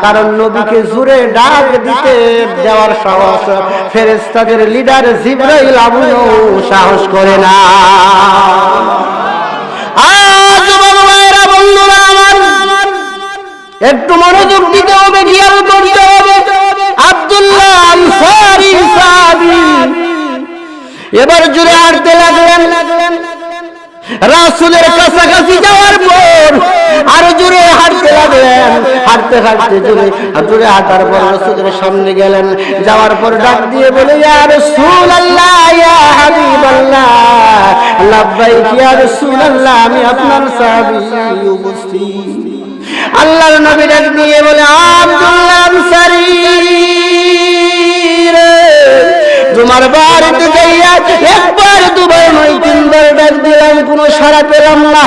কারণ নবীকে জোরে ডাক দিতে দেওয়ার সাহস ফেরেশতাদের লিডার জিবরাইল আমিনও সাহস করে না। আজ বাবারা বন্ধুরা আমার একটু মনোযোগ দিতে হবে, খেয়াল করতে হবে। আব্দুল্লাহ আনসারী সাহাবী এবার জোরে হাঁটতে লাগলেন। রাসূলের কাছাকাছি যাওয়ার পর আরো জোরে হাঁটতে লাগলেন। হাঁটতে হাঁটতে জোরে হাঁটার পর রাসূলের সামনে গেলেন। যাওয়ার পর ডাক দিয়ে বলে, ইয়া রাসূলুল্লাহ, ইয়া হাবিবাল্লাহ, লাব্বাইক ইয়া রাসূলুল্লাহ, আমি আপনার সাহাবী উপস্থিত। আল্লাহর নবী ডাক দিয়ে বলে, আব্দুল্লাহ আনসারী, তোমার বাড়িতে যাইয়া একবার দুবার নয় তিনবার ডাক দিলাম, কোনো সাড়া পেলাম না।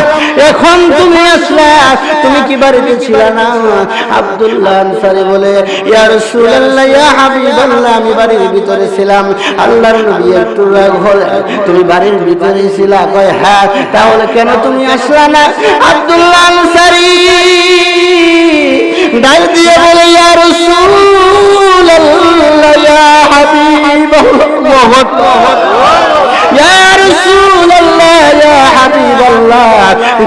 এখন তুমি আসলা, তুমি কি বাড়িতে ছিল না? আব্দুল্লাহ আনসারী বলে, ইয়া রাসূলুল্লাহ, ইয়া হাবিবাল্লাহ, আমি বাড়ির ভিতরে ছিলাম। আল্লাহর নবী একটু রাগ হল, তুমি বাড়ির ভিতরে ছিলা? কয় হ্যাঁ। তাহলে কেন তুমি আসলা না? আব্দুল্লাহ আনসারী ডাক দিয়ে বলে, ইয়া রাসূলুল্লাহ, ইয়া হাবিবাল্লাহ, ইয়া রাসূলুল্লাহ, ইয়া হাবিবাল্লাহ,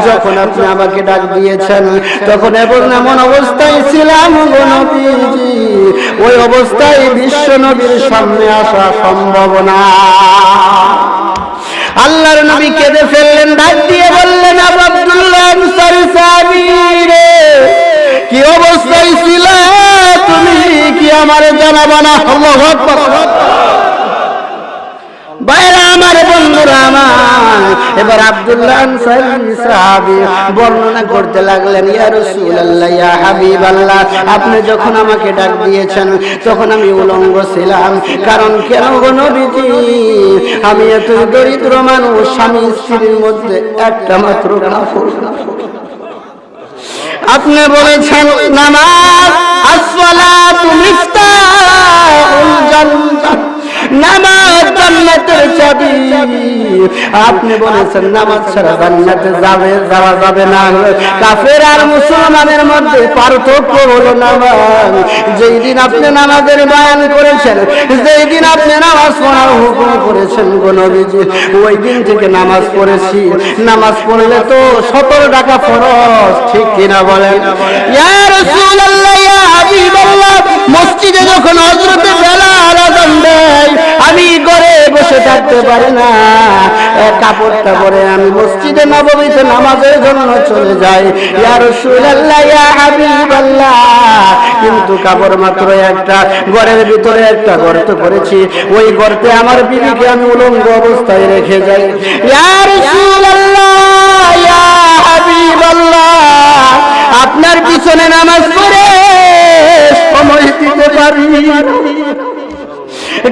যখন আপনি আমাকে ডাক দিয়েছেন তখন এমন অবস্থায় ছিলাম গো নবীজি, ওই অবস্থায় বিশ্ব নবীর সামনে আসা সম্ভব না। আল্লাহর নবী কেঁদে ফেললেন, ডাক দিয়ে বললেন, আব্দুল্লাহ আনসারী সাহাবী রে, কি অবস্থায় ছিল তুমি কি আমার জানাবা না? আল্লাহু আকবার। বাইরা আমার, বন্ধুরা আমার, এবার আব্দুল্লাহ আনসারী সাহাবী বর্ণনা করতে লাগলেন, ইয়া রাসূলুল্লাহ, ইয়া হাবিবাল্লাহ, আপনি যখন আমাকে ডাক দিয়েছেন তখন আমি উলঙ্গ ছিলাম। কারণ কেন গো নবীজি, আমি এত দরিদ্র মানুষ, স্বামী স্ত্রীর মধ্যে একটা মাত্র কাপড়। আপনি বলেছেন নামাজ আসসালাতু মিফতাহুল জান্নাহ, নামাজ জান্নাতের চাবি। আপনি বলেছেন নামাজ ছাড়া জান্নাতে যাওয়া যাবে না। কাফের আর মুসলমানের মধ্যে পার্থক্য হলো নামাজ। যেই দিন আপনি নামাজের বয়ান করেছেন, যেই দিন আপনি নামাজ পড়ার হুকুম করেছেন গো নবীজি, ওই দিন থেকে নামাজ পড়েছি। নামাজ পড়লে তো 17 টাকা ফরজ, ঠিক কিনা বলেন? ইয়া রাসূলুল্লাহ, ইয়া হাবিবাল্লাহ, মসজিদে যখন হযরত বেলাল আযান দেয় আমি ঘরে বসে থাকতে পারি না, কাপড়টা পরে আমি মসজিদে নববীতে নামাজের জন্য চলে যাই। ইয়া রাসূলুল্লাহ, ইয়া হাবিবাল্লাহ, কিন্তু কাপড় মাত্র একটা, ঘরের ভিতরে একটা গর্ত করেছি, ওই গর্তে আমার বিবিকে আমি উলঙ্গ অবস্থায় রেখে যাই। ইয়া রাসূলুল্লাহ, ইয়া হাবিবাল্লাহ, আপনার পিছনে নামাজ পড়ে সময় দিতে পারি,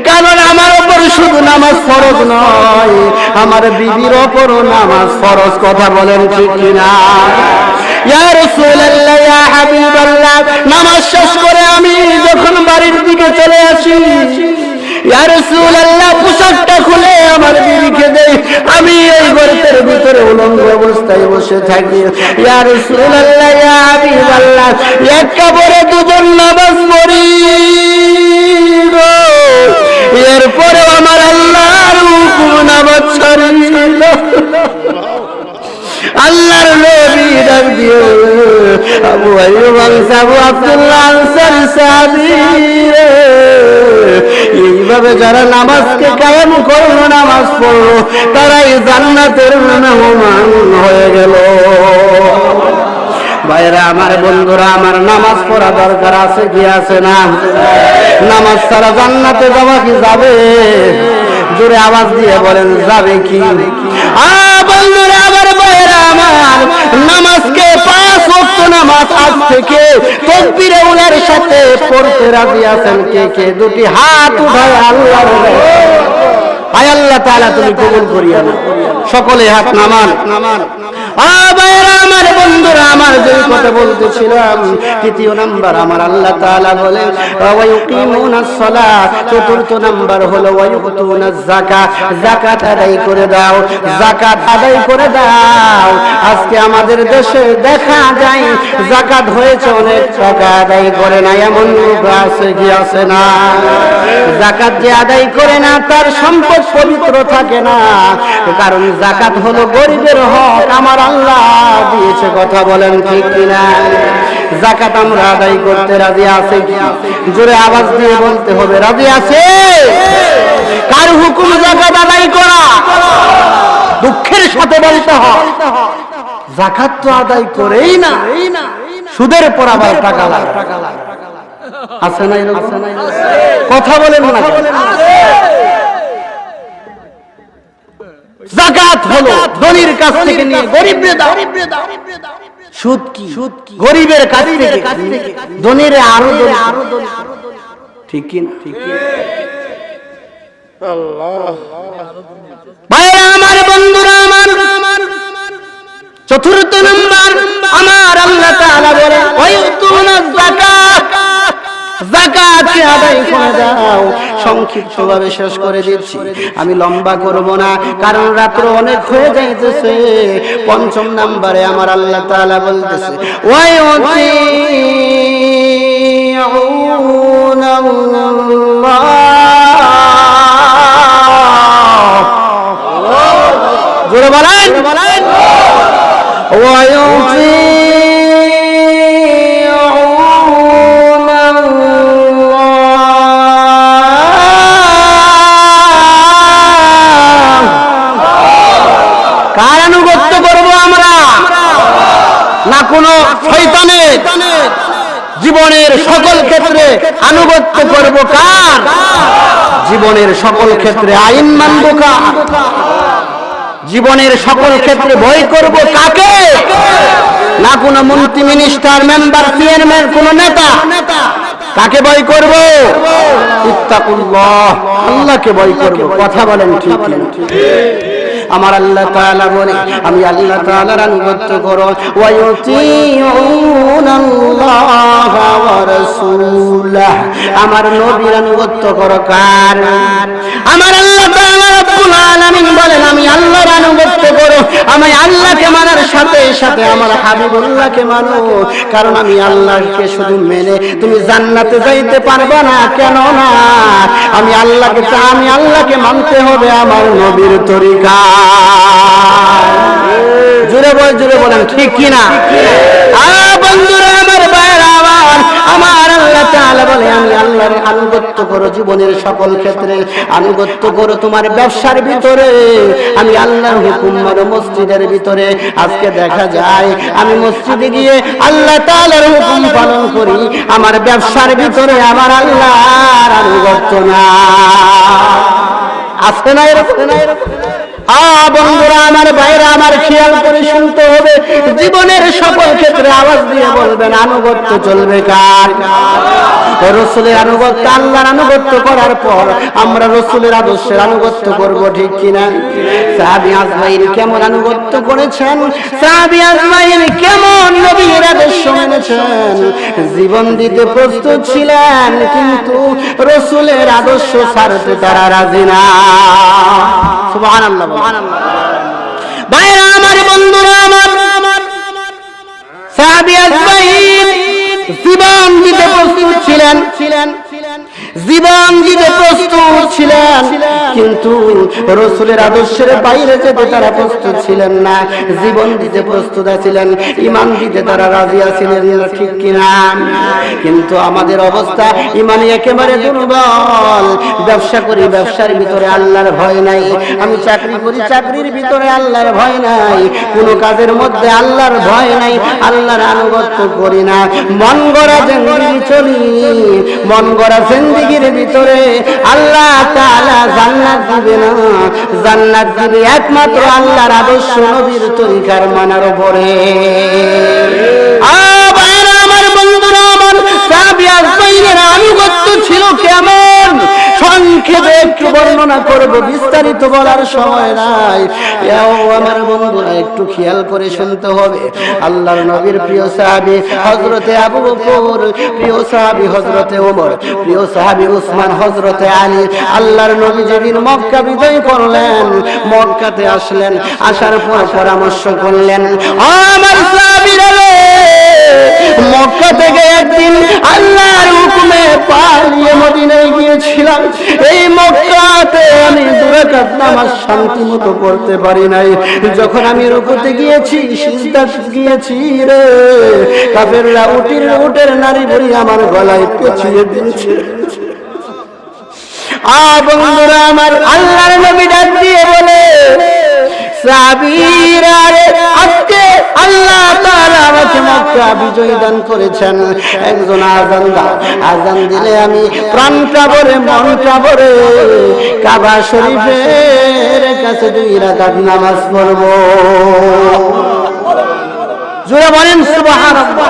কারণ আমার উপর শুধু নামাজ ফরজ নয়, আমার বিবির উপরও নামাজ ফরজ। কথা বলেন ঠিক কিনা? ইয়া রাসূলুল্লাহ, ইয়া হাবিবাল্লাহ, নামাজ শেষ করে আমি যখন বাড়ির দিকে চলে আসি, ইয়া রাসূলুল্লাহ, পোশাকটা খুলে আমার বিবিকে দেই, আমি এই গর্তের ভিতরে উলঙ্গ অবস্থায় বসে থাকি। ইয়া রাসূলুল্লাহ, ইয়া হাবিবাল্লাহ, এক কাপড়ে দুজন নামাজ পড়ি, এরপরে আমার আল্লাহর হুকুম নামাজ ছাড়িল। আল্লাহর নবী ডাক দিয়ে, আবু আইয়ুব আবু আব্দুল্লাহ আনসারী সাহাবী, এইভাবে যারা নামাজকে কায়েম করলো, নামাজ পড়লো, তারাই জান্নাতের মেহমান হয়ে গেল। ভাইরা আমার, বন্ধুরা আমার, নামাজ পড়া দরকার আছে কি আছে না? নামাজ ছাড়া জান্নাতে যাওয়া কি যাবে? জোরে আওয়াজ দিয়ে বলেন, যাবে কি? বন্ধুরা আমার, ভাইরা আমার, নামাজকে 5 ওয়াক্ত নামাজ আজ থেকে তাকবীরে উলার সাথে পড়তে রাজি আছেন কে কে? দুটি হাত উঠায় আল্লাহর আয় আল্লাহ তাআলা তুমি কবুল করিয়া নাও। সকলে হাত নামান। আমার বন্ধুরা, আমার যে কথা বলতেছিলাম, তৃতীয় নাম্বার আমার আল্লাহ তাআলা বলেন ওয়া ইউকিমুনাস সালাত, চতুর্থ নাম্বার হলো ওয়া ইউতুনাজ যাকাত, যাকাত আদায় করে দাও, যাকাত আদায় করে দাও। আজকে আমাদের দেশে দেখা যায় যাকাত হয়েছে, অনেক টাকা আদায় করে না, এমন লোক আছে কি আছে না? যাকাত যে আদায় করে না তার সম্পদ পবিত্র থাকে না, কারণ যাকাত হলো গরিবের হক, আমার আল্লাহ দিয়েছে। কথা বলেন ঠিক কিনা? যাকাত আমরা আদায় করতে রাজি আছে কি? জোরে আওয়াজ দিয়ে বলতে হবে, রাজি আছে? কার হুকুম যাকাত আদায় করা? দুঃখের সাথে বলতে হয় যাকাত তো আদায় করেই না, সুদের পর আবার টাকা লাগে। আছে না? কথা বলেন না। যাকাত হলো ধনীর কাছ থেকে নিয়ে গরিবরে দাও। সুদ কি? গরিবের কাছ থেকে ধনীর আরো ঠিক কি না? আল্লাহ ভাইরা আমার, বন্ধুরা আমার, চতুর্থ নাম্বার আমার আল্লাহ তাআলা বলে ওয়ায়ুতুনাজ যাকাত, যাকাতকে আদায় করে দাও। সংক্ষিপ্তভাবে শেষ করে দিচ্ছি, আমি লম্বা করব না, কারণ রাত্র অনেক হয়ে যাইতেছে। পঞ্চম নাম্বারে আমার আল্লাহ তাআলা বলতেছে ওয়ায়ুতিউনাল্লাহ, জোরে বলেন, কার আনুগত্য করব আমরা? না কোন শয়তানের? জীবনের সকল ক্ষেত্রে আনুগত্য করব কার? জীবনের সকল ক্ষেত্রে আইন মানব কার? জীবনের সকল ক্ষেত্রে ভয় করব কাকে? না কোন মন্ত্রী, মিনিস্টার, মেম্বার, চেয়ারম্যান, কোন নেতা। কাকে ভয় করব? ইত্তাকুল্লাহ, আল্লাহকে ভয় করব। কথা বলেন ঠিক কি? আমার আল্লাহ তাআলা বলে আমি আল্লাহ তাআলার আনুগত্য করো। ওয়ায়ুতিউনাল্লাহ ওয়া রাসূলাহ, আমার নবীর আনুগত্য করো কার? আমার আল্লাহ তাআলা রব্বুল আলামিন বলেন আমি আল্লাহর আনুগত্য করো। আমি আল্লাহকে মানার সাথে সাথে আমার হাবিবুল্লাহকে মানো, কারণ আমি আল্লাহকে শুধু মেনে তুমি জান্নাতে যাইতে পারবে না। কেন না? আমি আল্লাহকে মানতে হবে আমার নবীর তরিকা। জোরে বলেন ঠিক কিনা? বন্ধুরা আমার, ভাইরা আমার আল্লাহ তাআলা বলে আমি আল্লাহর আনুগত্য করো জীবনের সকল ক্ষেত্রে, আনুগত্য করো তোমার ব্যবসার ভিতরে, আমি আল্লাহর হুকুম মানো মসজিদের ভিতরে। আজকে দেখা যায় আমি মসজিদে গিয়ে আল্লাহ তাআলার হুকুম পালন করি, আমার ব্যবসার ভিতরে আমার আল্লাহর আনুগত্য না। আছে না এরকম? বন্ধুরা আমার, ভাইরা আমার, খেয়াল করে শুনতে হবে। জীবনের সকল ক্ষেত্রে আওয়াজ দিয়ে বলবেন আনুগত্য চলবে কার? রাসূলের আনুগত্য। আল্লাহর আনুগত্য করার পর আমরা রাসূলের আদর্শের আনুগত্য করব, ঠিক কিনা? সাহাবী আজমাইল কেমন আনুগত্য করেছেন? সাহাবী আজমাইল কেমন নবীর আদর্শ মেনেছেন? জীবন দিতে প্রস্তুত ছিলেন, কিন্তু রাসূলের আদর্শ ছাড়তে তারা রাজি না। সুবহানাল্লাহ। ভাইরা আমার, বন্ধুরা আমার, সাহাবী আজমাইল জীবন দিতে প্রস্তুত ছিলেন, জীবন দিতে প্রস্তুত ছিলেন, কিন্তু রাসূলের আদর্শের বাইরে যেতে তারা প্রস্তুত ছিলেন না। জীবন দিতে প্রস্তুত ছিলেন, ঈমান দিতে তারা রাজি ছিলেন, ঠিক কিনা? কিন্তু আমাদের অবস্থা ঈমানে একেবারে দুর্বল। ব্যবসা করি, ব্যবসার ভিতরে আল্লাহর ভয় নাই। আমি চাকরি করি, চাকরির ভিতরে আল্লাহর ভয় নাই। কোন কাজের মধ্যে আল্লাহর ভয় নাই, আল্লাহর আনুগত্য করি না। মন গড়া জিন্দেগি চলি, মন গড়া জিন্দেগির ভিতরে আল্লাহ তাআলা জান্নাত দিবে না। জান্নাত দিবে একমাত্র আল্লাহর আদর্শ নবীর তরিকার মানার উপরে। আমার বন্ধুরা আমার, সাহাবী আজমাইলের আনুগত্য ছিল কেমন? সংক্ষেপে একটু বর্ণনা করব, বিস্তারিত বলার সময় নাই। আমার বন্ধুরা একটু খেয়াল করে শুনতে হবে। আল্লাহর নবীর প্রিয় সাহাবী হযরতে আবু বকর, প্রিয় সাহাবী হযরতে ওমর, প্রিয় সাহাবী উসমান, হযরতে আলী, আল্লাহর নবী যেদিন মক্কা বিজয় করলেন, মক্কাতে আসলেন, আসার পর পরামর্শ করলেন, আমার সাহাবীরা মক্কা থেকে একদিন আল্লাহর হুকুমে পালিয়ে মদিনায় গিয়েছিলাম। এই মক্কাতে আমি 2 রাকাত নামাজ শান্তি মতো পড়তে পারি নাই। যখন আমি রুকুতে গিয়েছি, সিজদাতে গিয়েছি রে, কাফেররা উটের নারী ভরি আমার গলায় পেঁচিয়ে দিয়েছে। বন্ধুরা আমার, আল্লাহর নবী ডাক দিয়ে বলে, সাহাবীরা রে, আজকে আল্লাহ তাআলা আমাকে মক্কা বিজয় দান করেছেন। একজন আযান দাও, আযান দিলে আমি প্রাণটা ভরে মনটা ভরে কাবা শরীফের কাছে 2 রাকাত নামাজ পড়ব। জোরে বলেন সুবহানাল্লাহ।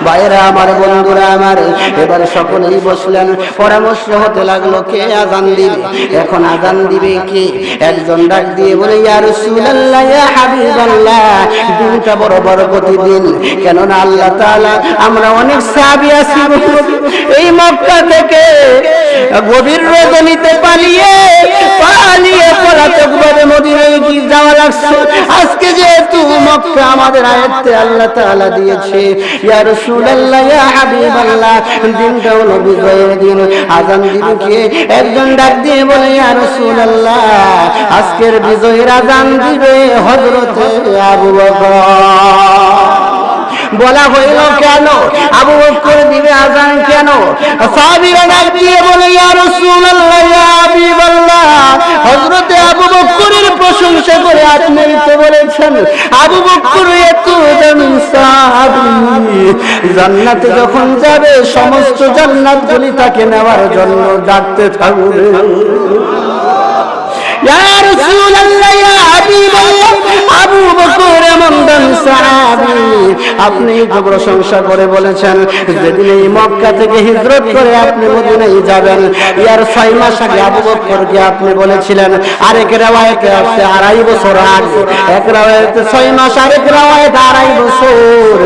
ভাইরা আমার, বন্ধুরা আমার, এবার সকলেই বসলেন, পরামর্শ হতে লাগলো কে আযান দিবে। এখন আযান দিবে কে? একজন ডাক দিয়ে বলে, ইয়া রাসূলুল্লাহ, ইয়া হাবিবাল্লাহ, দিনটা বড় বরকতি দিন। কেননা আল্লাহ তাআলা, আমরা অনেক সাহাবী আছি এই মক্কা থেকে গভীর রজনীতে পালিয়ে পলাতকভাবে মদিনায় যাওয়া লাগছে। আজকে যেহেতু মক্কা আমাদের আয়াতে আল্লাহ তাআলা দিয়েছে, ইয়া রাসূলুল্লাহ, ইয়া হাবিবাল্লাহ, দিনটা হলো বিজয়ের দিন, আযান দিবে কে? একজন ডাক দিয়ে বলে, ইয়া রাসূলুল্লাহ, আজকের বিজয়ের আযান দিবে হযরতে আবু বকর। বলা হইল কেন আবু বকর দিবে আযান কেন? সাহাবীরা ডাক দিয়ে বলে, ইয়া রাসূলুল্লাহ, ইয়া হাবিবাল্লাহ, হযরতে আবু বকরের প্রশংসা করে আপনি তো বলেছেন আবু বকর এত দামি সাহাবী, জান্নাতে যখন যাবে সমস্ত জান্নাতগুলি তাকে নেওয়ার জন্য ডাকতে থাকবে। ইয়া রাসূলুল্লাহ, ইয়া হাবিবাল্লাহ, আবু বকর এমন দামি সাহাবী, আপনি তো প্রশংসা করে বলেছেন যেদিন এই মক্কা থেকে হিজরত করে আপনি মদিনায় যাবেন, ইয়ার 6 মাস আগে আবু বকরকে আপনি বলেছিলেন। আরেক riwayate আছে 2.5 বছর আগে, এক riwayate 6 মাস, আরেক riwayate 2.5 বছর।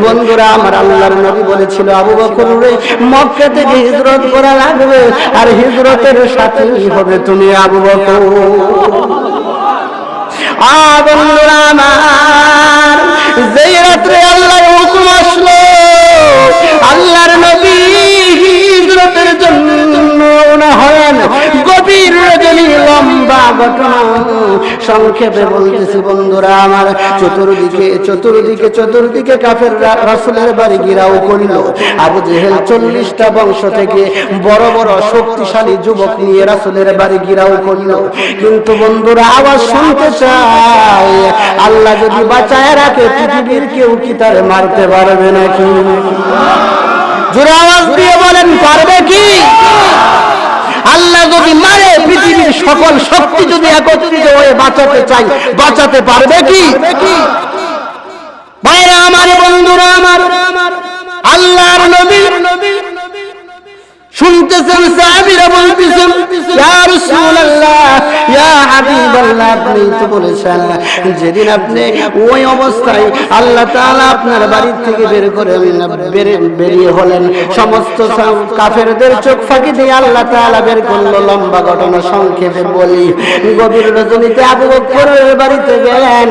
বন্ধুরা আমার, আল্লাহর নবী বলেছিল আবু বকর রে, মক্কা থেকে হিজরত করা লাগবে, আর হিজরতের সাথী হবে তুমি আবু বকর। বন্ধুরা আমার, যেই রাত্রে আল্লাহর হুকুম আসলো, আল্লাহর নবী হিজরতের জন্য রওনা হলেন। গভীর রজনী, লম্বা ঘটনা, সংক্ষেপে বলতেছি বন্ধুরা আমার, চতুর্দিকে কাফেররা রাসূলের বাড়ি ঘেরাও করিল। আবু জেহেল 40টা বংশ থেকে বড় বড় শক্তিশালী যুবক নিয়ে রাসূলের বাড়ি ঘেরাও করিল। কিন্তু বন্ধুরা, আওয়াজ শুনতে চাই, আল্লাহ যদি বাঁচায় রাখে, পৃথিবীর কেউ কি তারে মারতে পারবে নাকি? জোরে আওয়াজ দিয়ে বলেন, পারবে কি? আল্লাহ যদি মারে, পৃথিবীর সকল শক্তি যদি একত্রিত হয়ে বাঁচাতে চাই, বাঁচাতে পারবে কি? ভাইরা আমার, বন্ধুরা আমার, আল্লাহর নবী শুনতেছেন, সাহাবীরা বলতেছেন, ইয়া রাসূলুল্লাহ, ইয়া হাবিবাল্লাহ, আপনি তো বলেছেন যেদিন আপনি ওই অবস্থায় আল্লাহ তাআলা আপনার বাড়ি থেকে বেরিয়ে হলেন, সমস্ত কাফেরদের চোখ ফাঁকি দিয়ে আল্লাহ তাআলা বের করলো। লম্বা ঘটনা সংক্ষেপে বলি, গভীর রজনীতে আবু বকরের বাড়িতে গেলেন।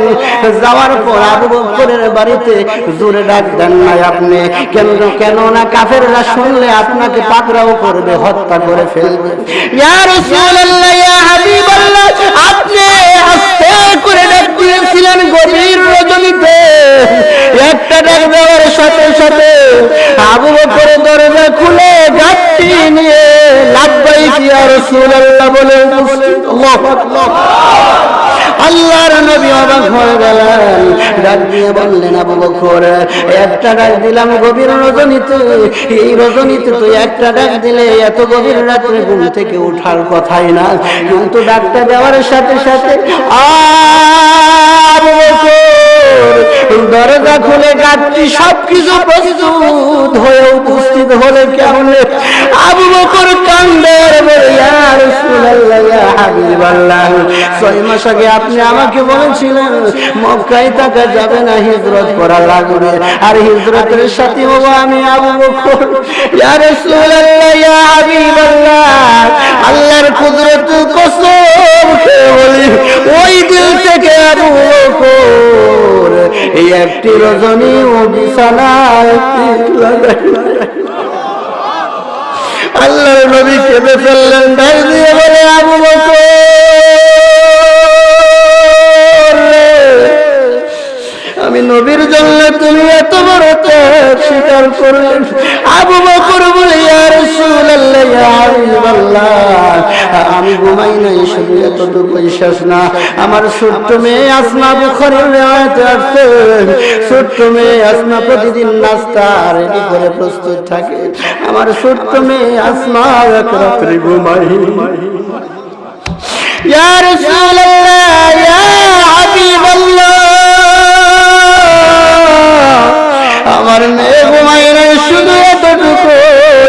যাওয়ার পর আবু বকরের বাড়িতে জোরে ডাক দেন নাই আপনি, কেন না কাফেররা শুনলে আপনাকে পাকড়াও করবে, হত্যা করে ফেলবে। ইয়া রাসূলুল্লাহ, ইয়া হাবিবাল্লাহ, আপনি আস্তে করে ডাক দিয়েছিলেন গভীর রজনীতে। একটা ডাক দেওয়ার সাথে সাথে আবু বকর দরজা খুলে গাঁটটি নিয়ে লাব্বাইক ইয়া রাসূলুল্লাহ বলে উপস্থিত। আল্লাহু আকবার। আল্লাহর নবী অবাক হয়ে গেলেন, ডাক দিয়ে বললেন, আবু বকর, একটা ডাক দিলাম গভীর রজনীতে, এই রজনীতে তো একটা ডাক দিলে এত গভীর রাত্রে ঘুম থেকে ওঠার কথাই না, কিন্তু ডাকটা দেওয়ার সাথে সাথে আবু বকর দরজা খুলে গাঁটটি সবকিছু প্রস্তুত হয়ে উপস্থিত হলে কেমন আবু বকর কান্দে, ইয়া রাসূলুল্লাহ ইয়া হাবিবাল্লাহ 6 মাস আগে আপনি আমাকে বলেছিলেন মক্কায় থাকা যাবে না, হিজরত করা লাগবে, আর হিজরতের সাথী হব আমি আবু বকর। ইয়া রাসূলুল্লাহ ইয়া হাবিবাল্লাহ, আল্লাহর কুদরত কসম খেয়ে বলি ওই দিল থেকে আবু বকর এই একটি রজনী ও বিছানায় আল্লাহর নবী কেঁদে ফেললেন, ডাক দিয়ে বলে আবু বকর আমি নবীর জন্য তুমি এত বড় ত্যাগ স্বীকার করলে। আবু বকর বলে ইয়া রাসূলুল্লাহ ইয়া হাবিবাল্লাহ, আমি ঘুমাই নাই, শুধু এতটুকু বিশ্বাস না, আমার ছোট্ট মেয়ে আসমা, বুখারীর রিওয়ায়াতে আছে ছোট্ট মেয়ে আসমা প্রতিদিন নাস্তা রেডি করে প্রস্তুত থাকে, আমার ছোট্ট মেয়ে আসমা এক রাত্রি ঘুমাই। ইয়া রাসূলুল্লাহ ইয়া হাবিবাল্লাহ, আমার মেয়ে ঘুমাই নাই, শুধু এতটুকু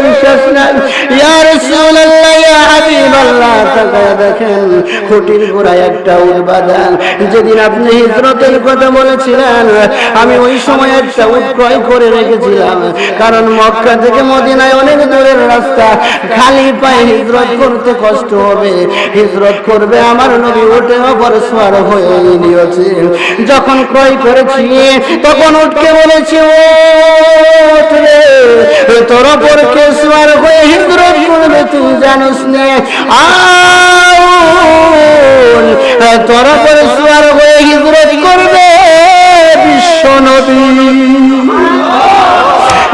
বিশ্বাস নাই। ইয়া রাসূলুল্লাহ ইয়া হাবিবাল্লাহ, তাকায়া দেখেন খুঁটির গোড়ায় একটা উট বাঁধা। যেদিন আপনি হিজরতের কথা বলেছিলেন আমি ওই সময় একটা উট ক্রয় করে রেখেছিলাম, কারণ মক্কা থেকে মদিনায় অনেক দূরের রাস্তা, খালি পায়ে হিজরত করতে কষ্ট হবে, হিজরত করবে আমার নবী উটে ওপর সওয়ার হয়ে নিয়েছে। যখন ক্রয় করেছি তখন উটকে বলেছি উট রে তোর ওপর কে সওয়ার হয়ে হিজরত করবে তুই জানিস না, তোর ওপর সওয়ার হয়ে হিজরত করবে বিশ্ব নবী।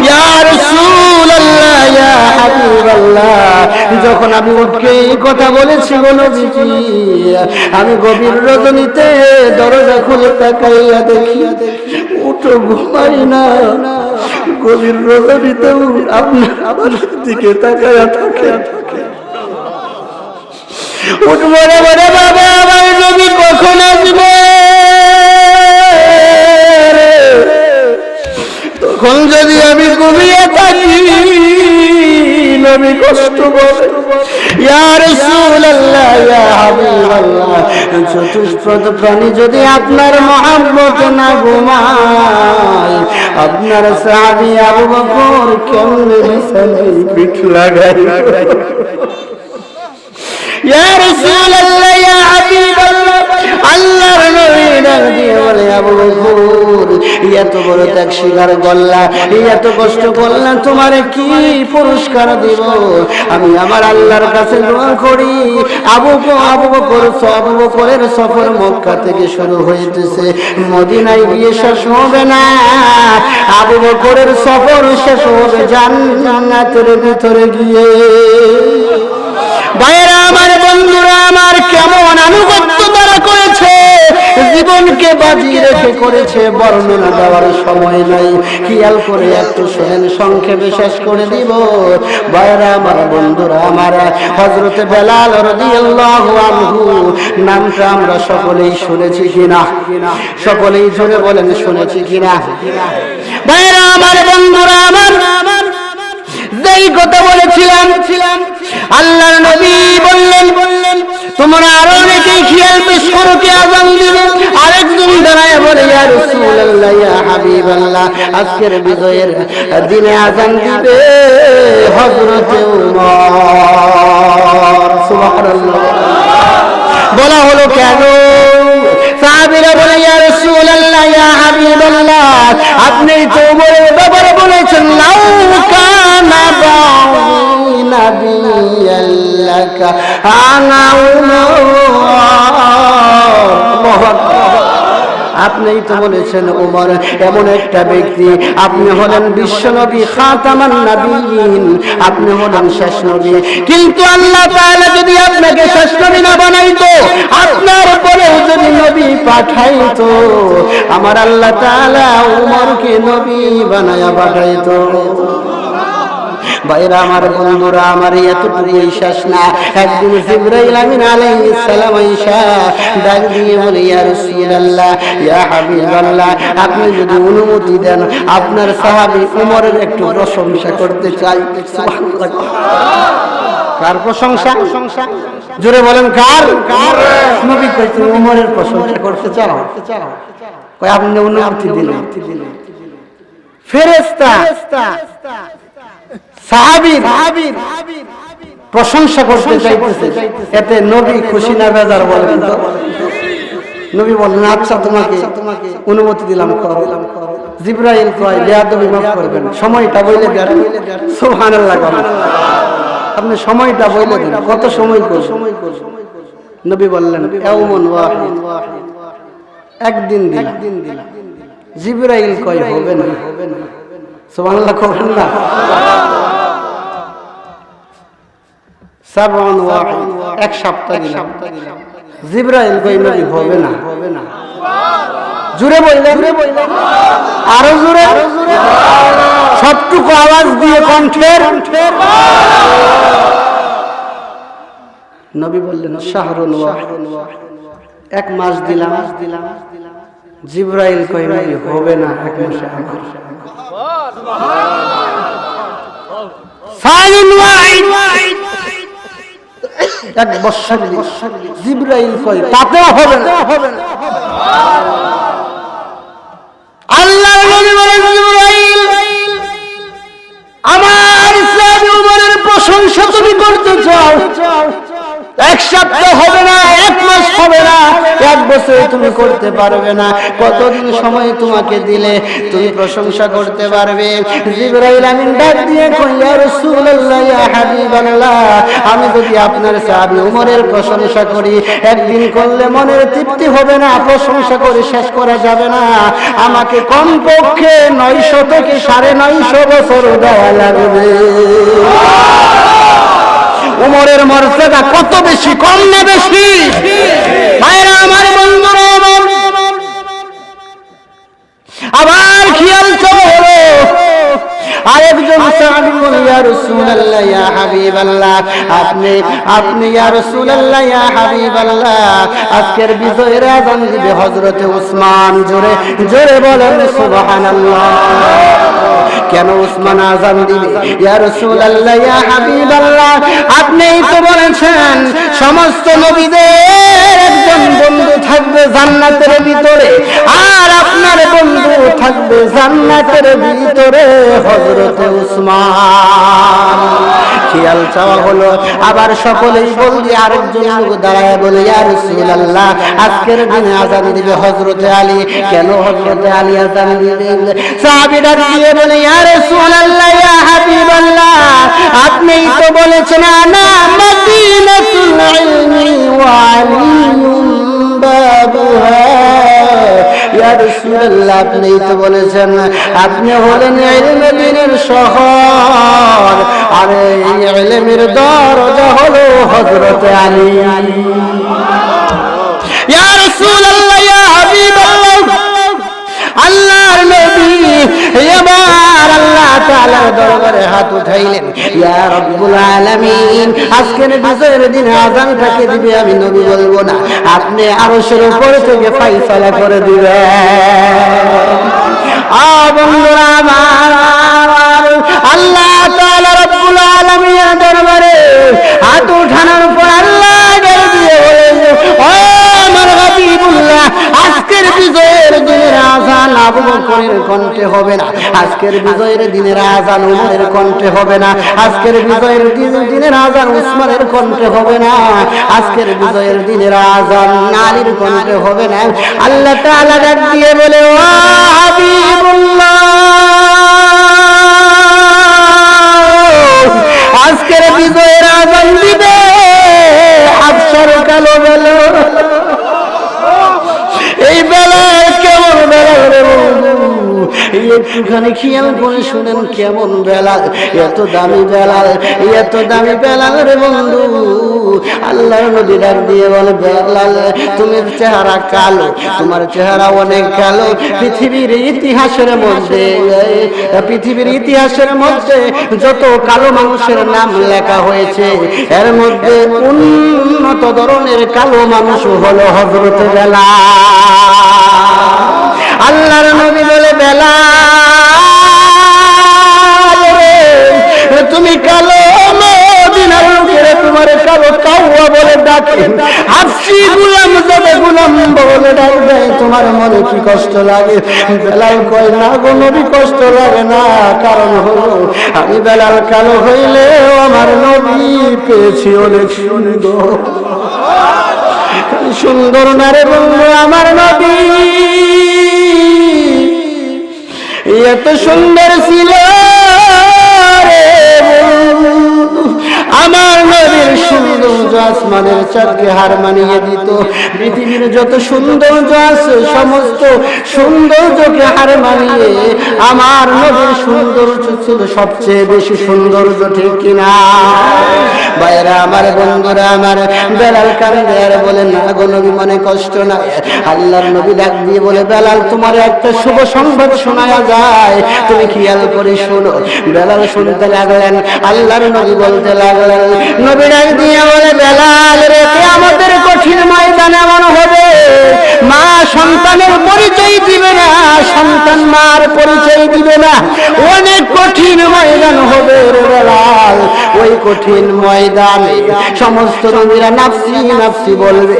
ইয়া রাসূলুল্লাহ ইয়া হাবিবাল্লাহ, যখন আমি উঠকে এই কথা বলেছি গো নবীজি, আমি গভীর রজনীতে দরজা খুলে তাকাইয়া দেখি উঠো ঘুমাই না, গভীর রজনীতে আপনার দিকে তাকাইয়া থাকে। উঠ বলে বলে বাবা আমার নবী কখন আসবে, তখন যদি আমি ঘুমিয়ে থাকি নবী কষ্ট পাবে। ইয়া রাসূলুল্লাহ ইয়া হাবিবাল্লাহ, চতুষ্পদ প্রাণী যদি আপনার মহব্বত না ঘুমায়, আপনার সাহাবী আবু বকর কেমনে বিছানায় পিঠ লাগায়। ইয়া রাসূলুল্লাহ ইয়া হাবিবাল্লাহ, আল্লাহর নবী ডাক দিয়ে বলে আবু বকর এত বড় ত্যাগ স্বীকার করলা, এত কষ্ট করলা, তোমারে কি পুরস্কার দিব? আমি আমার আল্লাহর কাছে দোয়া করি আবু বকরের সফর মক্কা থেকে শুরু হইতেছে, মদিনায় গিয়ে শেষ হবে না, আবু বকরের সফর শেষ হবে জান্নাতের ভিতরে গিয়ে। ভাইরা আমার, বন্ধুরা আমার, কেমন আনুগত্য তারা করেছে, জীবনকে বাজি রেখে করেছে, বর্ণনা দেওয়ার সময় নাই, খেয়াল করে একটু শোনেন, সংক্ষেপে শেষ করে দিব। ভাইরা আমার, বন্ধুরা আমার, হযরতে বেলাল রাদিয়াল্লাহু আনহু নামটা আমরা সকলেই শুনেছি কিনা? সকলেই জোরে বলেন শুনেছি কিনা? ভাইরা আমার, বন্ধুরা আমার, যেই কথা বলেছিলাম আল্লাহর নবী বললেন তোমরা আরো অনেকেই খেয়াল পেশ করো, কে আযান দিবে, আরেকজন দাঁড়ায় বলে ইয়া রাসূলুল্লাহ ইয়া হাবিবাল্লাহ, আজকের বিজয়ের দিনে আযান দিবে হযরতে উমর। সুবহানাল্লাহ। বলা হলো কেন? সাহাবীরা বলে ইয়া রাসূলুল্লাহ ইয়া হাবিবাল্লাহ, আপনি তো উমরের ব্যাপারে বলেছেন লাউ কানা নাবিয়াল লাকা আনা উমর। আপনিই তো বলেছেন উমর এমন একটা ব্যক্তি, আপনি হলেন বিশ্বনবী খাতামান নবিয়্যিন, আপনি হলেন শেষ নবী, কিন্তু আল্লাহ তাআলা যদি আপনাকে শেষ নবী না বানাইতো, আপনার পরেও যদি নবী পাঠাইতো, আমার আল্লাহ তাআলা উমরকে নবী বানায়া পাঠাইতো। ভাইরা আমার, বন্ধুরা আমার, এতটুকু বিশ্বাস না, একদিন জিবরাইল আমিন আলাইহিস সালাম আয়েশা ডাক দিয়ে বলে ইয়া রাসূলুল্লাহ ইয়া হাবিবাল্লাহ, আপনি যদি অনুমতি দেন আপনার সাহাবী উমরের একটু প্রশংসা করতে চাই। সুবহানাল্লাহ। কার প্রশংসা? জোরে বলেন কার? নবী কইছে উমরের প্রশংসা করতে চাও? কয় আপনি অনুমতি দিলেন। ফেরেশতা সাহাবীর প্রশংসা করতে চাইতেছে, এতে নবী খুশি না বেজার বলেন তো? নবী বললেন আচ্ছা তোমাকে অনুমতি দিলাম, করো। জিবরাইল কয় বেয়াদবি মাফ করবেন, সময়টা বলে দেন। সুবহানাল্লাহ, আপনি সময়টা বলে দেন, কত সময় করবেন? নবী বললেন ইয়াউমুন ওয়াহিদ, একদিন দিলাম। জিবরাইল কয় হবে না। সুবহানাল্লাহ করবেন না? সাবউন ওয়াহিদ, এক সপ্তাহ দিলাম। জিবরাইল কয় নবী হবে না। জোরে বললেন, আরো জোরে, সবটুকু আওয়াজ দিয়ে কণ্ঠের। নবী বললেন শাহরুন ওয়াহিদ, এক মাস দিলাম। জিবরাইল কয় নবী হবে না, এক মাসে আমার। সাইনুন ওয়াহিদ, এক বছর। জিবরাইল কয় তাতেও হবে না। আল্লাহর নবী বলেন জিবরাইল, আমার সাহাবী উমরের প্রশংসা তুমি করতে চাও, এক সপ্তাহ হবে না, এক মাস হবে না, এক বছর তুমি করতে পারবে না। কতদিন সময় তোমাকে দিলে তুমি প্রশংসা করতে পারবে? জিবরাইল আমিন ডাক দিয়ে কই ইয়া রাসূলুল্লাহ, ইয়া হাবিবাল্লাহ, আমি যদি আপনার সাহাবী উমরের প্রশংসা করি, একদিন করলে মনের তৃপ্তি হবে না, প্রশংসা করে শেষ করা যাবে না। আমাকে কমপক্ষে 900 থেকে 950 বছর দেওয়া লাগবে। উমরের মর্যাদা কত বেশি, কম না বেশি? ভাইরা আমার, বন্ধুরা আমার, আবার খেয়াল করো। আরেকজন সাহাবী বলে ইয়া রাসূলুল্লাহ, ইয়া হাবিবাল্লাহ, আপনি ইয়া রাসূলুল্লাহ, ইয়া হাবিবাল্লাহ, আজকের বিজয়ের আযান দিবে হযরতে উসমান। জোরে জোরে বলেন সুবহানাল্লাহ। কেন উসমান আযান দিবে? ইয়া রাসূলুল্লাহ, ইয়া হাবিবাল্লাহ, আপনিই তো বলেছেন সমস্ত নবীদের একজন বন্ধু থাকবে জান্নাতের ভিতরে, আর আপনার বন্ধু থাকবে জান্নাতের ভিতরে হযরতে উসমান। খেয়াল চাওয়া হলো। আবার সকলেই বললি, আরেকজন লোক দাঁড়ায় বলে ইয়া রাসূলুল্লাহ, আজকের দিনে আযান দিবে হযরতে আলী। কেন হযরতে আলী আযান দিবে? সাহাবীরা দিয়ে বলে ইয়া রাসূলুল্লাহ, ইয়া হাবিবাল্লাহ, আপনিই তো বলেছেন আনা মাদিনাতুল ইলমি ওয়া আলিয়ুম বাবুহা। ইয়া রাসূলুল্লাহ, আপনিই তো বলেছেন আপনি হলেন ইলমে দ্বীনের শহর, আর এই ইলমের দরজা হলো হযরতে আলী। ইয়া রাসূলুল্লাহ, ইয়া হাবিবাল্লাহ, আল্লাহর নবী এবার আল্লাহ তাআলার দরবারে হাত উঠাইলেন, ইয়া রাব্বুল আলামিন, আজকের বিজয়ের দিনে আযানটাকে দিবে আমি নবী বলবো না, আপনি আরশের উপর থেকে ফয়সালা করে দিবেন। বন্ধুরা আমার, আল্লাহ তাআলা রাব্বুল আলামিনের দরবারে হাত উঠানোর পর আল্লাহ ডাক দিয়ে বলেন, ও আমার হাবিবুল্লাহ, আজকের বিজয়ের দিনের আযান আবু বকরের কণ্ঠে হবে না, আজকের বিজয়ের দিনের আযান উমরের কণ্ঠে হবে না, আজকের বিজয়ের দিনের আযান উসমানের কণ্ঠে হবে না, আজকের বিজয়ের দিনের আযান আলীর কণ্ঠে হবে না। আল্লাহ তাআলা ডাক দিয়ে বলে, ও হাবিবুল্লাহ, আজকের বিজয়ের আযান দিবে হাবশার কালো বেলা। এই বেলা কেমন বেলা রে বন্ধু, একটুখানি খেয়াল করে শুনেন কেমন বেলাল, এত দামি বেলাল, এত দামি বেলাল রে বন্ধু। আল্লাহর নবী ডাক দিয়ে বলে, বেলাল তুমি চেহারা কালো, তোমার চেহারা অনেক কালো। পৃথিবীর ইতিহাসের মধ্যে যত কালো মানুষের নাম লেখা হয়েছে, এর মধ্যে উন্নত ধরনের কালো মানুষ হলো হযরত বেলাল। আল্লাহর নবী বলে, বেলাল তুমি কালো, মদিনার লোকেরা তোমার তোমার কালো কাউয়া বলে ডাকে, হাফসি গোলাম যাবে গোলাম বলে ডাকবে, তোমার মনে কি কষ্ট লাগে? বেলাল কয় না গো নবী, কষ্ট লাগে না, কারণ হলো আমি বেলাল কালো হইলেও আমার নবী পেয়েছি অনেক সুন্দর। সুন্দর না রে বন্ধু আমার নবী, এত সুন্দর ছিল রে বন্ধু, আমার নবীর সৌন্দর্য আসমানের চাঁদকে হার মানিয়ে দিত। পৃথিবীর যত সৌন্দর্য আছে সমস্ত সৌন্দর্যকে হার মানিয়ে আমার নবীর সৌন্দর্য ছিল সবচেয়ে বেশি সৌন্দর্য, ঠিক কিনা ভাইরা আমার, বন্ধুরা আমার? বেলাল কান্দে আর বলে না গো নবী, মনে কষ্ট না। আল্লাহর নবী ডাক দিয়ে বলে, বেলাল তোমার একটা শুভ সংবাদ শোনায়া যায়, তুমি খেয়াল করে শোনো। বেলাল শুনতে লাগলেন, আল্লাহর নবী বলতে লাগলেন, নবী ডাক দিয়ে বলে, বেলাল রে, কিয়ামতের কঠিন ময়দান এমন হবে, মা সন্তানের পরিচয় দিবে না, সন্তান মার পরিচয় দিবে না, অনেক কঠিন ময়দান হবে রে বেলাল। ওই কঠিন ময়দানে সমস্ত নবীরা নাফসি নাফসি বলবে,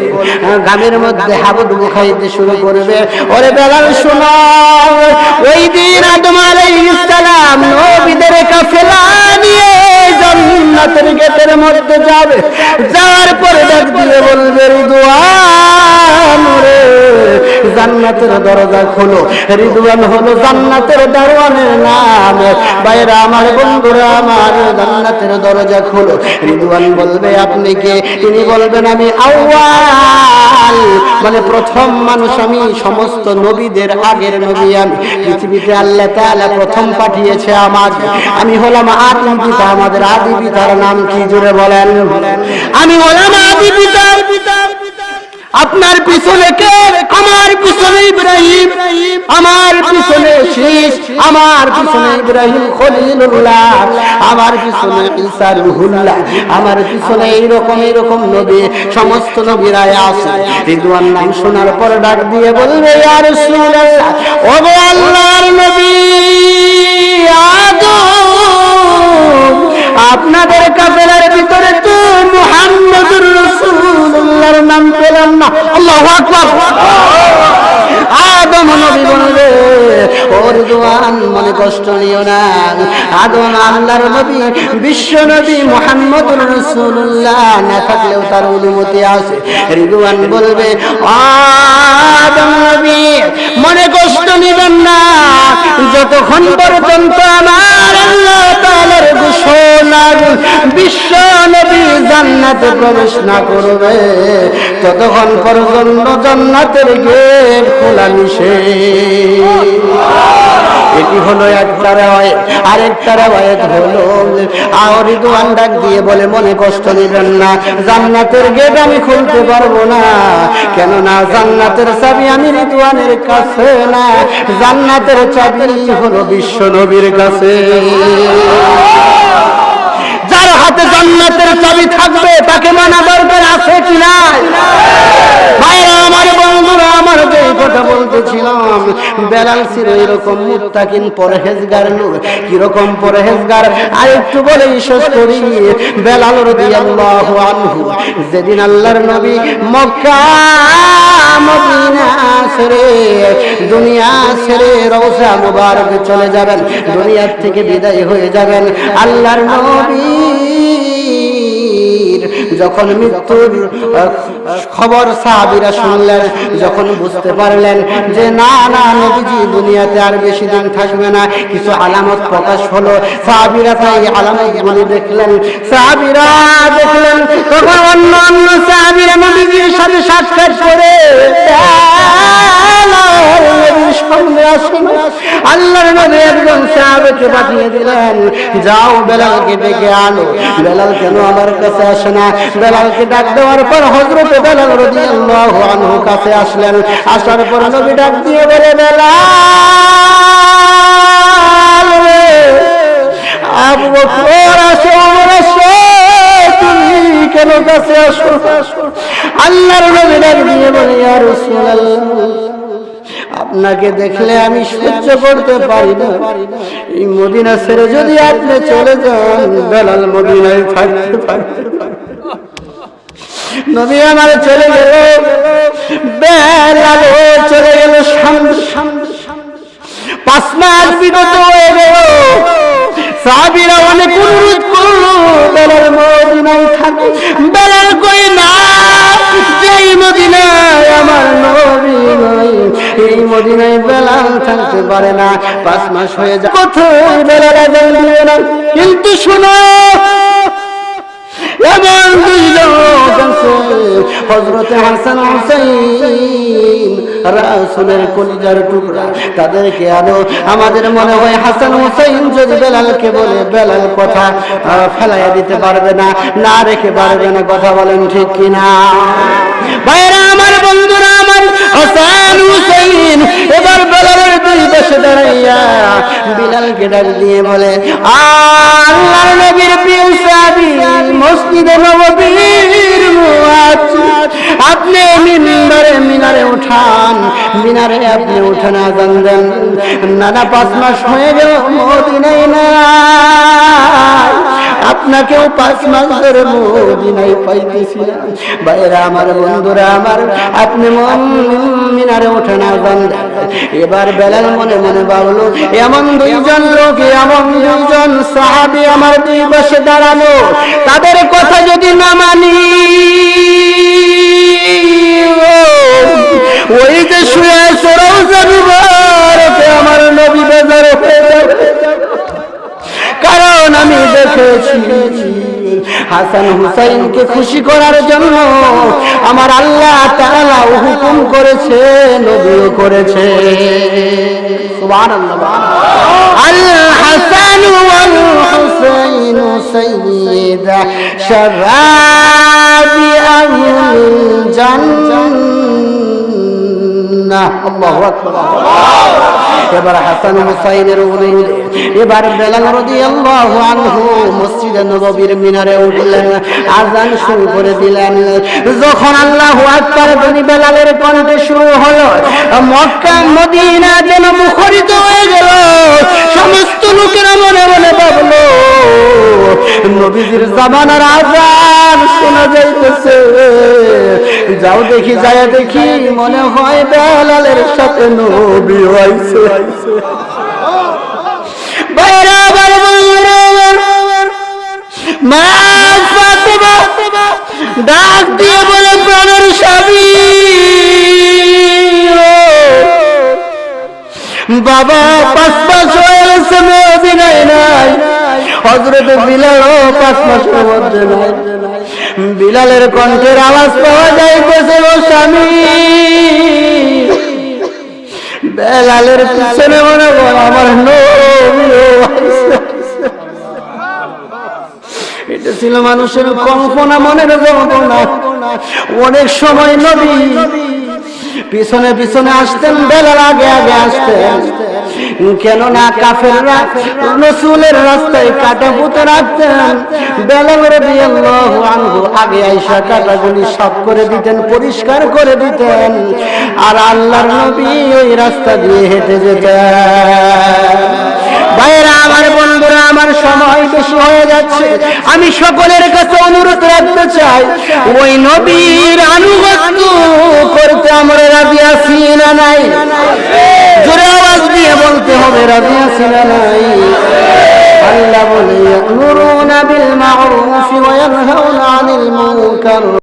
গ্রামের মধ্যে হাবুডুবু খাইতে শুরু করবে। ওরে বেলাল শোনো, ওই দিন আদম আলাইহিস সালাম নবীদের কাফেলা নিয়ে জান্নাতের গেটের মধ্যে যাবে, যাওয়ার পরে ডাক দিয়ে বলবে, রিদওয়ান রে, জান্নাতের দরজা খোলো। রিদওয়ান হলো জান্নাতের দারওয়ানের নাম। বাইরে আমার, বন্ধুরা আমার, জান্নাতের দরজা খোলো। রিদওয়ান বলবে, আপনি কে? তিনি বলবেন, আমি আউয়াল, মানে প্রথম মানুষ আমি, সমস্ত নবীদের আগের নবী আমি। পৃথিবীতে আল্লাহ তাআলা প্রথম পাঠিয়েছে আমার, আমি হলাম আদি পিতা। আমাদের আদি পিতার নাম কি জোরে বলেন? আমি হলাম আদি পিতা। আপনার পিছনে কে? আমার পিছনে ইব্রাহিম, আমার পিছনে শীষ, আমার পিছনে ইব্রাহিম খলিলুল্লাহ, আমার পিছনে ঈসা রূহুল্লাহ, আমার পিছনে এইরকম এইরকম নবী, সমস্ত নবীরা আছে। রিদওয়ান নাম শোনার পর ডাক দিয়ে বলবে, ইয়া রাসূলুল্লাহ, ও গো আল্লাহর নবী আদম, আপনাদের কাফেলার ভিতরে তো মুহাম্মদুর রাসূলুল্লাহর নাম পেলাম না। আল্লাহু আকবার। আদম নবী বলবে, ও রিদওয়ান মনে কষ্ট নিও না, আদম আল্লাহর নবী, বিশ্ব নবী মুহাম্মদুর রাসূলুল্লাহ না থাকলেও তার অনুমতি আছে। রিদওয়ান বলবে, আদম নবী মনে কষ্ট নিবেন না, যতক্ষণ পর্যন্ত আমার আল্লাহ তাআলার ঘোষণা বিশ্ব নবী জান্নাতে প্রবেশ না করবে, ততক্ষণ পর্যন্ত জান্নাতের গেট খোলা নিষেধ। এটি হলো একটা রাওয়ায়াত। আরেকটা রাওয়ায়াত হলো, রিদওয়ান ডাক দিয়ে বলে, মনে কষ্ট নেবেন না, জান্নাতের গেট আমি খুলতে পারবো না, কেননা জান্নাতের চাবি আমি রিদওয়ানের কাছে না, জান্নাতের চাবি হলো বিশ্ব নবীর কাছে। যার হাতে জান্নাতের চাবি থাকবে তাকে মানা দরকার আছে কি না? ভাইরা আমার, বন্ধুরা আমার, যে কথা বলতেছিলাম, বেলাল ছিল এরকম মুত্তাকিন পরহেজগার লোক। কিরকম পরহেজগার আরেকটু বলে শেষ করি। বেলাল রাদিয়াল্লাহু আনহু যেদিন আল্লাহর নবী মক্কা মদিনা ছেড়ে, দুনিয়া ছেড়ে রওজা মুবারকে চলে যাবেন, দুনিয়ার থেকে বিদায় হয়ে যাবেন, আল্লাহর নবী যখন মৃত্যুর খবর সাহাবীরা শুনলেন, যখন বুঝতে পারলেন যে না না নবীজি দুনিয়াতে আর বেশি দিন থাকবে না, কিছু আলামত প্রকাশ হলো। সাহাবীরা তাই আলামতগুলি দেখলেন, সাহাবীরা দেখলেন, তখন অন্য অন্য সাহাবীরা নবীজির সাথে সাক্ষাৎ করে আল্লাহর নবী একজন সাহাবীকে পাঠিয়ে দিলেন, যাও বেলালকে ডেকে আনো। বেলাল কেন আমার কাছে আসে না? বেলালকে ডাক দেওয়ার পর হযরত বেলাল রাদিয়াল্লাহু আনহু কাছে আসলেন। আসার পর নবী ডাক দিয়ে বলে, বেলাল রে, আবু বকর আসো, ওমর আসো, তুমি কেন কাছে আসো? আল্লাহর নবী ডাক দিয়ে বলে, ইয়া রাসূলুল্লাহ, আপনাকে দেখলে আমি সহ্য করতে পারি না। এই মদিনা ছেড়ে যদি আপনি চলে যান, বেলাল মদিনায় থাকতে পারবে না। নবী আমার চলে গেল, বেলাল চলে গেল। 5 মাস বিগত হয়ে গেল। সাহাবীরা অনেক অনুরোধ করলো বেলাল মদিনায় থাকে। বেলাল কই না, যেই মদিনায় আমার নবী নাই, এই মদিনায় বেলাল থাকতে পারে না। 5 মাস হয়ে যায়, কোথায় বেলাল আজান দিবে না। কিন্তু শোনো, এমন দুই লোক আছে, হযরত হাসান হুসাইন, রাসূলের কলিজার টুকরা। তাদেরকে আনো। আমাদের মনে হয় হাসান হুসাইন যদি বেলালকে বলে, বেলাল কথা ফেলাইয়া দিতে পারবে না, না রেখে পারবে না। কথা বলেন ঠিক কিনা? ভাইরা আমার, বন্ধুরা আমার, হাসান হুসাইন এবার বেলালের দুই পাশে দাঁড়াইয়া বিলালকে ডাক দিয়ে বলে, আল্লাহর নবীর প্রিয় সাহাবী, মসজিদে নববীর মুয়াজ্জিন, আপনি মিনারে উঠান, মিনারে আপনি উঠান, আযান দেন। নানা 5 মাস হয়ে গেল মদিনায় নাই, আপনাকেও 5 মাস ধরে মদিনায় পাইতেছি না। ভাইরা আমার, বন্ধুরা আমার, আপনি মিনারে উঠেন, আযান দেন। এবার বেলাল মনে মনে ভাবলো, এমন দুইজন লোক, এমন দুইজন সাহাবী আমার দুই পাশে দাঁড়ানো, তাদের কথা যদি না মানি, ওই যে শুয়ে আছে রওজা মুবারকে আমার নবী বেজার হয়ে যাবে। কারণ আমি দেখেছি হাসান হুসাইনকে খুশি করার জন্য আমার আল্লাহ তাআলা হুকুম করেছে, নবীও করেছে। সুবহানাল্লাহ। আল হাসান ওয়াল হুসাইন সাইয়্যিদা শাবাবি আহলিল জান্নাহ। আল্লাহু আকবার। এবার হাসান হুসাইনের অনুরোধে এবার বেলাল রাদিয়াল্লাহু আনহু মসজিদে নববীর মিনারে উঠলেন, আযান শুরু করে দিলেন। যখন আল্লাহু আকবার ধ্বনি বেলালের কণ্ঠে শুরু হলো, মক্কা মদিনা যেন মুখরিত হয়ে গেল। সমস্ত লোকেরা মনে মনে ভাবলো, নবীজির জামানার আযান শোনা যাইতেছে। যাও দেখি, যায় দেখি, মনে হয় বেলালের সাথে নবী আইছে। মা ফাতেমা ডাক দিয়ে বলে, প্রাণের স্বামী, বাবা 5 মাস হয়ে গেছে মদিনায় নাই। হযরত বিলালও 5 মাসের মধ্যে নাই। বিলালের কণ্ঠের আওয়াজ পাওয়া যাইতেছে, ও স্বামী। বেলালের পিছনে মনে হয় আমার নবী। এটা ছিল মানুষের কল্পনা, মনের কল্পনা। অনেক সময় নবী পিছনে পিছনে আসতেন, বেলাল আগে আগে আসতেন। কেননা কাফেররা রাসূলের রাস্তায় কাটা পুঁতে রাখতেন। বেলাল রাদিয়াল্লাহু আনহু আগে আইসা কাটাগুলি সাফ করে দিতেন, পরিষ্কার করে দিতেন, আর আল্লাহর নবী ওই রাস্তা দিয়ে হেঁটে যেতেন। ভাইরা আমার, বন্ধুরা আমার, সময় বেশি হয়ে যাচ্ছে। আমি সকলের কাছে অনুরোধ রাখতে চাই, ওই নবীর আনুগত্য করতে আমরা রাজি আছি না নাই? জোরে আওয়াজ দিয়ে বলতে হবে, রাজি আছি না নাই? আল্লাহ বলে, ইয়া'মুরুনা বিল মা'রুফি ওয়া ইয়ানহাউনা আনিল মুনকার।